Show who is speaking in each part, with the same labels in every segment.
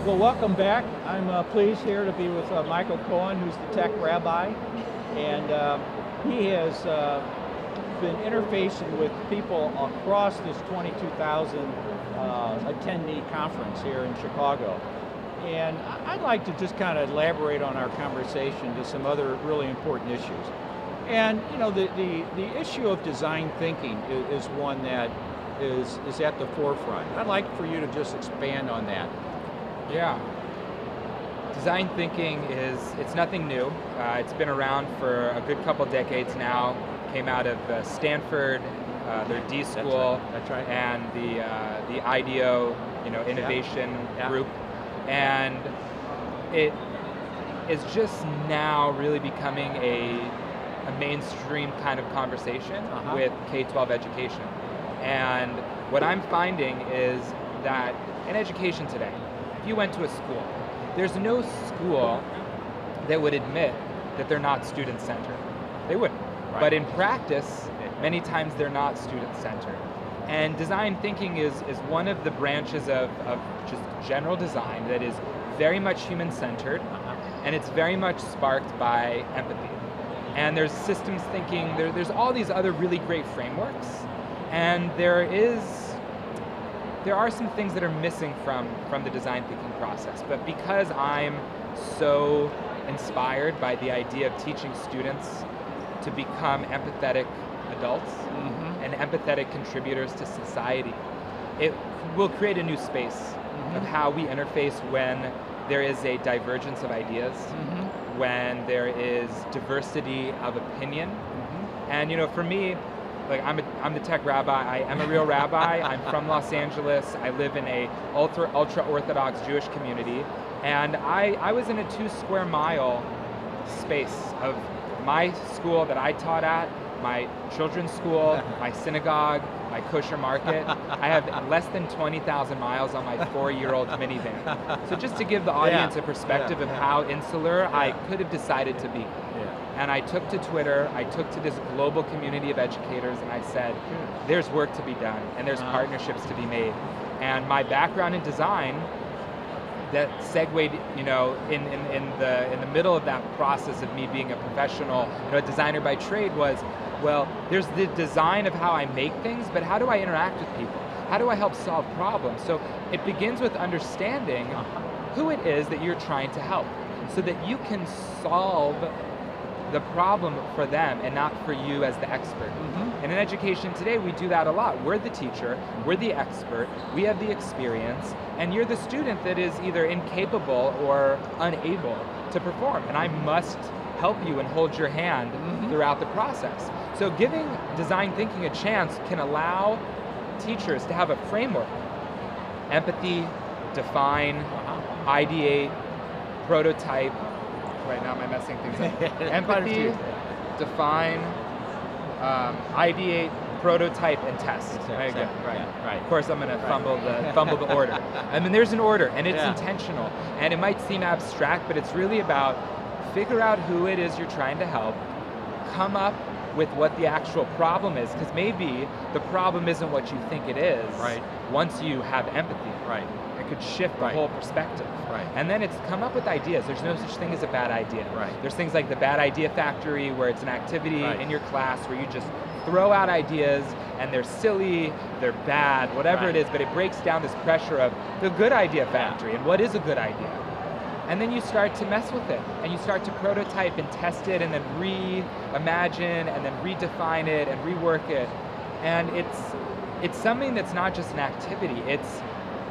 Speaker 1: Well, welcome back. I'm pleased here to be with Michael Cohen, who's the Tech Rabbi, and he has been interfacing with people across this 22,000 attendee conference here in Chicago. And I'd like to just kind of elaborate on our conversation to some other really important issues. And you know, the issue of design thinking is one that is at the forefront. I'd like for you to just expand on that.
Speaker 2: Yeah. Design thinking it's nothing new. It's been around for a good couple decades now. Came out of Stanford, their D school,
Speaker 1: That's right.
Speaker 2: And the IDEO, innovation group. And it is just now really becoming a mainstream kind of conversation with K-12 education. And what I'm finding is that in education today, if you went to a school, there's no school that would admit that they're not student-centered. They wouldn't. Right. But in practice, many times they're not student-centered. And design thinking is one of the branches of just general design that is very much human-centered, and it's very much sparked by empathy. And there's systems thinking, there's all these other really great frameworks, and there are some things that are missing from the design thinking process. But because I'm so inspired by the idea of teaching students to become empathetic adults and empathetic contributors to society, it will create a new space of how we interface when there is a divergence of ideas, when there is diversity of opinion. And for me, like I'm the Tech Rabbi. I am a real rabbi. I'm from Los Angeles. I live in a ultra Orthodox Jewish community, and I was in a 2 square mile space of my school that I taught at, my children's school, my synagogue, my kosher market. I have less than 20,000 miles on my 4-year-old minivan. So just to give the audience a perspective of how insular I could have decided to be. And I took to Twitter, I took to this global community of educators, and I said, there's work to be done, and there's partnerships to be made. And my background in design, that segued, in the middle of that process of me being a professional, a designer by trade, was, well, there's the design of how I make things, but how do I interact with people? How do I help solve problems? So it begins with understanding who it is that you're trying to help, so that you can solve the problem for them and not for you as the expert. And in education today, we do that a lot. We're the teacher, we're the expert, we have the experience, and you're the student that is either incapable or unable to perform. And I must help you and hold your hand throughout the process. So giving design thinking a chance can allow teachers to have a framework. Empathy, define, ideate, prototype. Right now, am I messing things up? Empathy, define, ideate, prototype, and test. Right. Of course, I'm going to fumble the order. I mean, there's an order, and it's intentional. And it might seem abstract, but it's really about figure out who it is you're trying to help, come up with what the actual problem is, because maybe the problem isn't what you think it is. Once you have empathy. It could shift the whole perspective. And then it's come up with ideas. There's no such thing as a bad idea. There's things like the Bad Idea Factory, where it's an activity in your class where you just throw out ideas, and they're silly, they're bad, whatever it is, but it breaks down this pressure of the Good Idea Factory, and what is a good idea? And then you start to mess with it, and you start to prototype and test it, and then reimagine, and then redefine it, and rework it. And it's something that's not just an activity, it's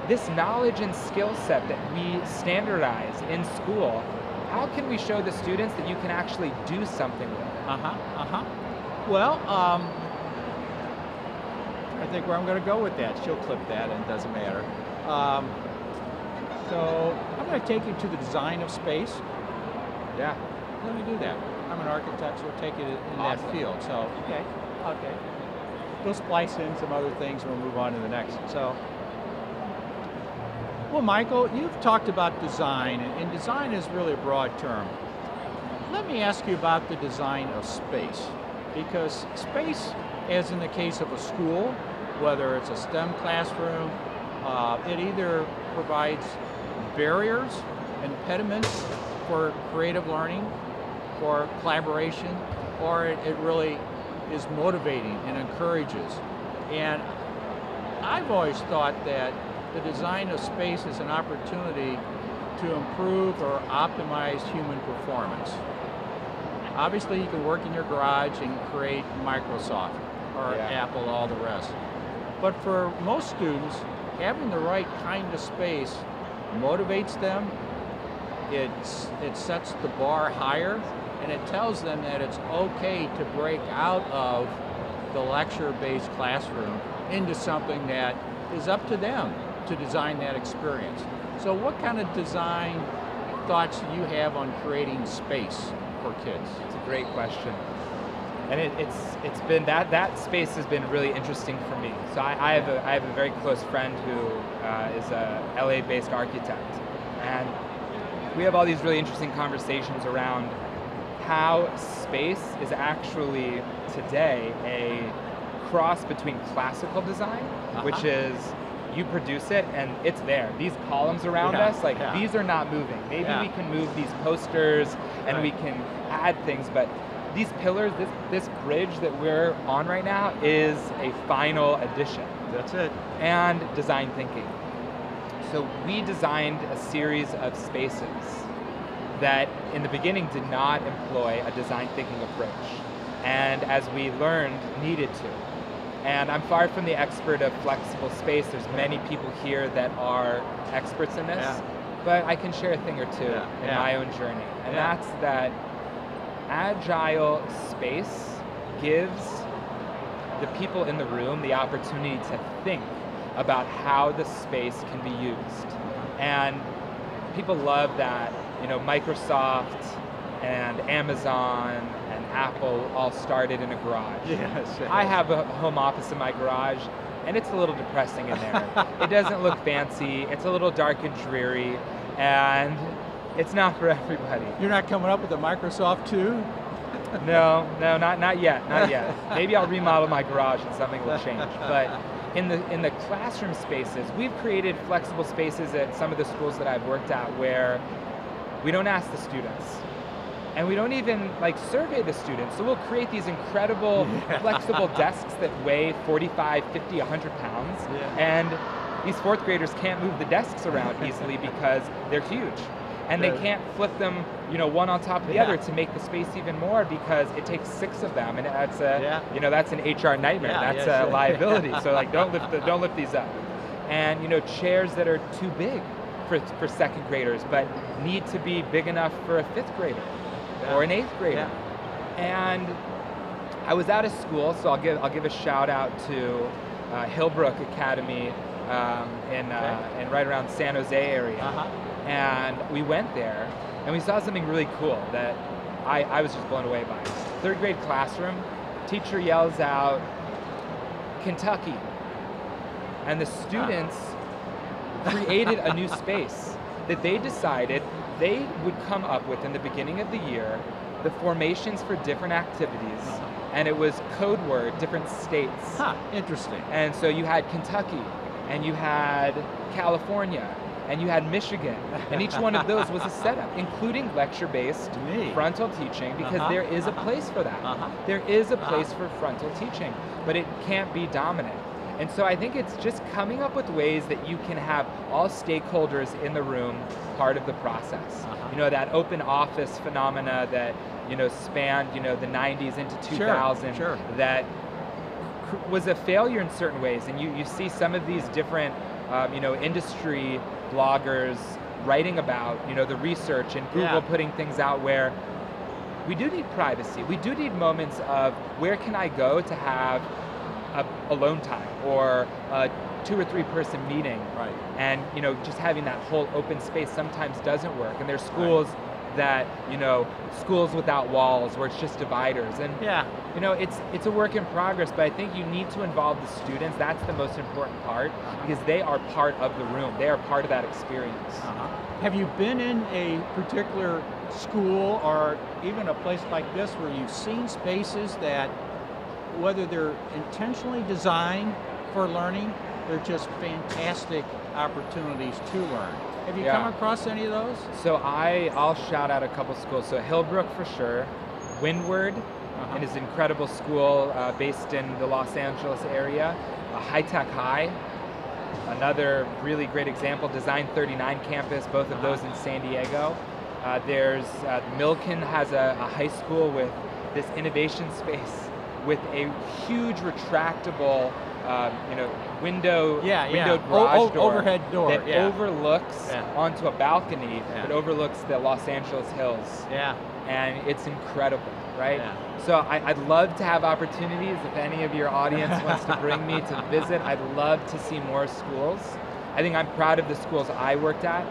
Speaker 2: this knowledge and skill set that we standardize in school. How can we show the students that you can actually do something with it?
Speaker 1: Well, I think where I'm going to go with that. She'll clip that, and it doesn't matter. So I'm going to take you to the design of space. Let me do that. I'm an architect, so we'll take it in that field. So, okay. We'll splice in some other things, and we'll move on to the next. So, well, Michael, you've talked about design, and design is really a broad term. Let me ask you about the design of space, because space, as in the case of a school, whether it's a STEM classroom, it either provides barriers, impediments for creative learning, for collaboration, or it really is motivating and encourages. And I've always thought that the design of space is an opportunity to improve or optimize human performance. Obviously, you can work in your garage and create Microsoft or Apple, all the rest. But for most students, having the right kind of space motivates them. It sets the bar higher, and it tells them that it's okay to break out of the lecture-based classroom into something that is up to them to design that experience. So what kind of design thoughts do you have on creating space for kids?
Speaker 2: It's a great question. And it's been, that space has been really interesting for me. So I have a very close friend who is a LA-based architect. And we have all these really interesting conversations around how space is actually today a cross between classical design, which is you produce it and it's there. These columns around us, like these are not moving. Maybe we can move these posters and we can add things, but these pillars, this bridge that we're on right now is a final addition.
Speaker 1: That's it.
Speaker 2: And design thinking. So we designed a series of spaces that in the beginning did not employ a design thinking approach. And as we learned, needed to. And I'm far from the expert of flexible space. There's many people here that are experts in this, but I can share a thing or two in my own journey. And that's that agile space gives the people in the room the opportunity to think about how the space can be used. And people love that, you know, Microsoft and Amazon and Apple all started in a garage.
Speaker 1: Yes.
Speaker 2: I have a home office in my garage, and it's a little depressing in there. It doesn't look fancy, it's a little dark and dreary, and it's not for everybody.
Speaker 1: You're not coming up with a Microsoft too?
Speaker 2: No, not yet, not yet. Maybe I'll remodel my garage and something will change. But in the classroom spaces, we've created flexible spaces at some of the schools that I've worked at where we don't ask the students. And we don't even survey the students. So we'll create these incredible flexible desks that weigh 45, 50, 100 pounds. And these fourth graders can't move the desks around easily because they're huge. And they can't flip them, one on top of the other to make the space even more because it takes 6 of them, and that's that's an HR nightmare. That's a liability. So don't lift these up. And chairs that are too big for second graders, but need to be big enough for a 5th grader or an 8th grader. And I was out of school, so I'll give a shout out to Hillbrook Academy in right around San Jose area. And we went there, and we saw something really cool that I was just blown away by. 3rd grade classroom, teacher yells out, Kentucky. And the students created a new space that they decided they would come up with in the beginning of the year, the formations for different activities, and it was code word, different states.
Speaker 1: Interesting.
Speaker 2: And so you had Kentucky, and you had California, and you had Michigan, and each one of those was a setup, including lecture-based frontal teaching, because there is a place for that. There is a place for frontal teaching, but it can't be dominant. And so I think it's just coming up with ways that you can have all stakeholders in the room part of the process. That open office phenomena that spanned the 90s into 2000 that was a failure in certain ways, and you see some of these different industry bloggers writing about the research, and Google putting things out where we do need privacy. We do need moments of where can I go to have alone time or a 2 or 3 person meeting, and just having that whole open space sometimes doesn't work. And there's schools that schools without walls where it's just dividers, and it's a work in progress, but I think you need to involve the students. That's the most important part, because they are part of the room. They are part of that experience.
Speaker 1: Have you been in a particular school or even a place like this where you've seen spaces that, whether they're intentionally designed for learning, they're just fantastic opportunities to learn? Have you come across any of those?
Speaker 2: So I'll shout out a couple schools. So Hillbrook for sure, Windward, and is an incredible school based in the Los Angeles area. High Tech High, another really great example. Design 39 campus, both of those in San Diego. There's Milken has a high school with this innovation space with a huge retractable windowed garage door,
Speaker 1: overhead door
Speaker 2: that overlooks onto a balcony that overlooks the Los Angeles hills. And it's incredible, right? So I'd love to have opportunities. If any of your audience wants to bring me to visit, I'd love to see more schools. I think I'm proud of the schools I worked at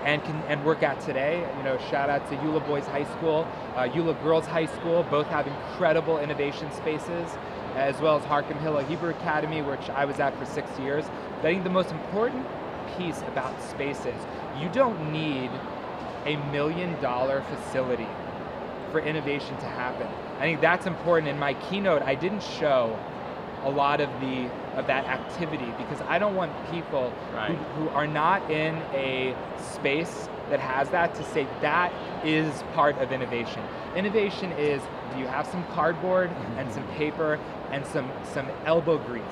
Speaker 2: and work at today. Shout out to Eula Boys High School, Eula Girls High School. Both have incredible innovation spaces, as well as Harkham Hill Hebrew Academy, which I was at for 6 years. But I think the most important piece about spaces, you don't need $1 million facility for innovation to happen. I think that's important. In my keynote, I didn't show a lot of that activity because I don't want people who are not in a space that has that to say that is part of innovation. Innovation is, do you have some cardboard and some paper and some elbow grease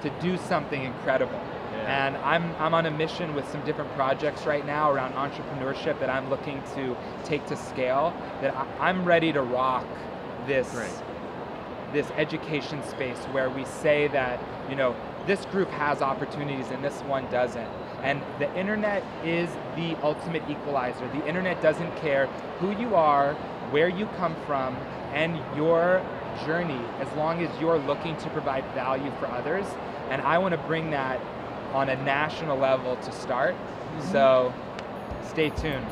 Speaker 2: to do something incredible? And I'm on a mission with some different projects right now around entrepreneurship that I'm looking to take to scale, that I'm ready to rock this education space where we say that, this group has opportunities and this one doesn't. And the internet is the ultimate equalizer. The internet doesn't care who you are, where you come from, and your journey, as long as you're looking to provide value for others. And I want to bring that on a national level to start. So stay tuned.